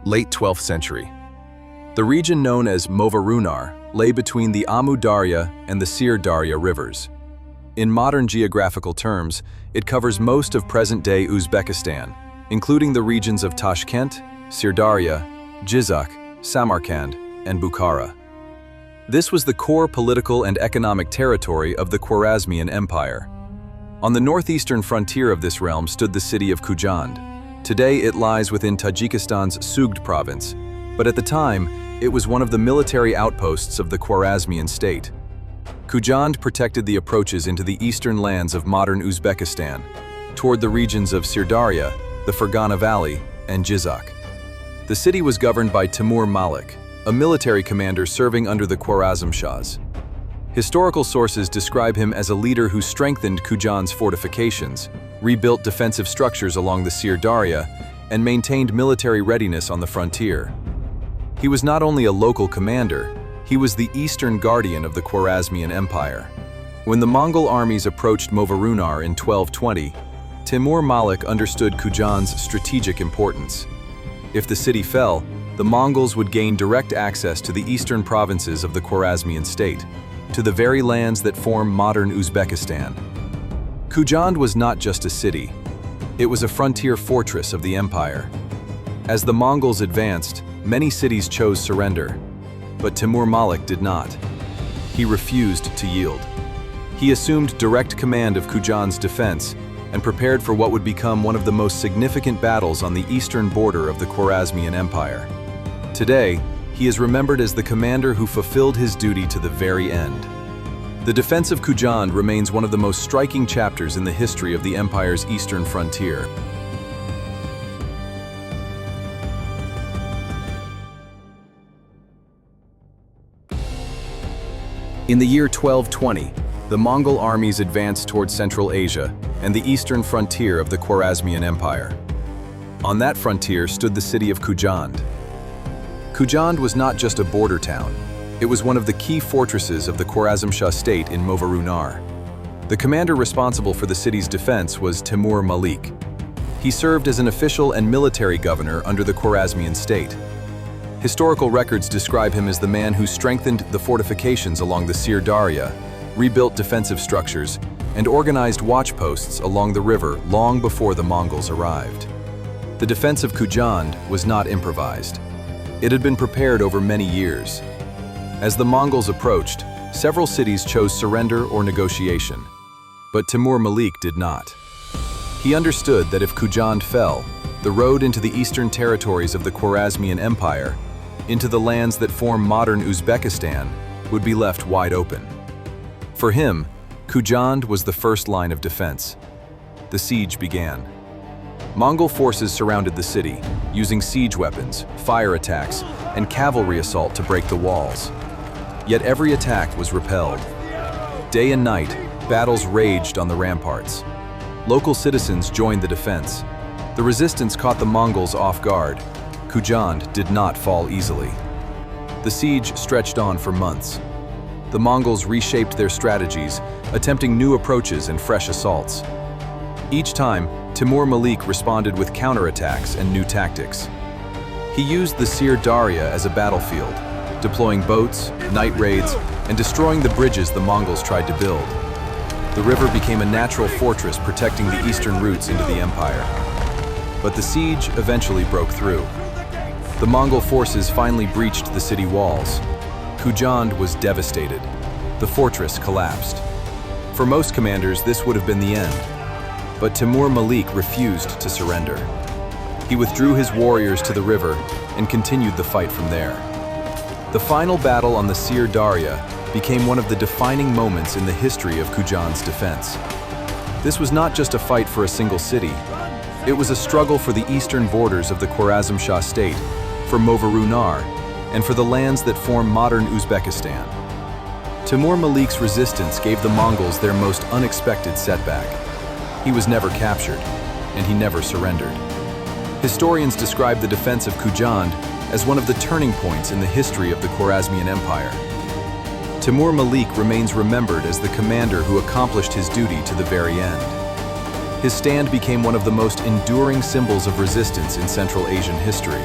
late 12th century. The region known as Movarunar lay between the Amu Darya and the Syr Darya rivers. In modern geographical terms, it covers most of present-day Uzbekistan, including the regions of Tashkent, Syr Darya, Jizak, Samarkand, and Bukhara. This was the core political and economic territory of the Khwarazmian Empire. On the northeastern frontier of this realm stood the city of Khujand. Today it lies within Tajikistan's Sugd province, but at the time, it was one of the military outposts of the Khwarazmian state. Khujand protected the approaches into the eastern lands of modern Uzbekistan, toward the regions of Syr Darya, the Fergana Valley, and Jizak. The city was governed by Timur Malik, a military commander serving under the Khwarazm Shahs. Historical sources describe him as a leader who strengthened Khujand's fortifications, rebuilt defensive structures along the Syr Darya, and maintained military readiness on the frontier. He was not only a local commander, he was the eastern guardian of the Khwarazmian Empire. When the Mongol armies approached Movarunar in 1220, Timur Malik understood Khujand's strategic importance. If the city fell, the Mongols would gain direct access to the eastern provinces of the Khwarazmian state, to the very lands that form modern Uzbekistan. Khujand was not just a city, it was a frontier fortress of the empire. As the Mongols advanced, many cities chose surrender, but Timur Malik did not. He refused to yield. He assumed direct command of Khujand's defense and prepared for what would become one of the most significant battles on the eastern border of the Khwarazmian Empire. Today, he is remembered as the commander who fulfilled his duty to the very end. The defense of Khujand remains one of the most striking chapters in the history of the empire's eastern frontier. In the year 1220, the Mongol armies advanced towards Central Asia and the eastern frontier of the Khwarazmian Empire. On that frontier stood the city of Khujand. Khujand was not just a border town, it was one of the key fortresses of the Khwarazm Shah state in Movarunar. The commander responsible for the city's defense was Timur Malik. He served as an official and military governor under the Khwarazmian state. Historical records describe him as the man who strengthened the fortifications along the Syr Darya, rebuilt defensive structures, and organized watchposts along the river long before the Mongols arrived. The defense of Khujand was not improvised. It had been prepared over many years. As the Mongols approached, several cities chose surrender or negotiation, but Timur Malik did not. He understood that if Khujand fell, the road into the eastern territories of the Khwarazmian Empire, into the lands that form modern Uzbekistan, would be left wide open. For him, Khujand was the first line of defense. The siege began. Mongol forces surrounded the city, using siege weapons, fire attacks, and cavalry assault to break the walls. Yet every attack was repelled. Day and night, battles raged on the ramparts. Local citizens joined the defense. The resistance caught the Mongols off guard. Khujand did not fall easily. The siege stretched on for months. The Mongols reshaped their strategies, attempting new approaches and fresh assaults. Each time, Timur Malik responded with counterattacks and new tactics. He used the Syr Darya as a battlefield, deploying boats, night raids, and destroying the bridges the Mongols tried to build. The river became a natural fortress protecting the eastern routes into the empire. But the siege eventually broke through. The Mongol forces finally breached the city walls. Khujand was devastated. The fortress collapsed. For most commanders, this would have been the end. But Timur Malik refused to surrender. He withdrew his warriors to the river and continued the fight from there. The final battle on the Syr Darya became one of the defining moments in the history of Khujand's defense. This was not just a fight for a single city. It was a struggle for the eastern borders of the Khwarazm Shah state, for Movarunar, and for the lands that form modern Uzbekistan. Timur Malik's resistance gave the Mongols their most unexpected setback. He was never captured, and he never surrendered. Historians describe the defense of Khujand as one of the turning points in the history of the Khwarazmian Empire. Timur Malik remains remembered as the commander who accomplished his duty to the very end. His stand became one of the most enduring symbols of resistance in Central Asian history.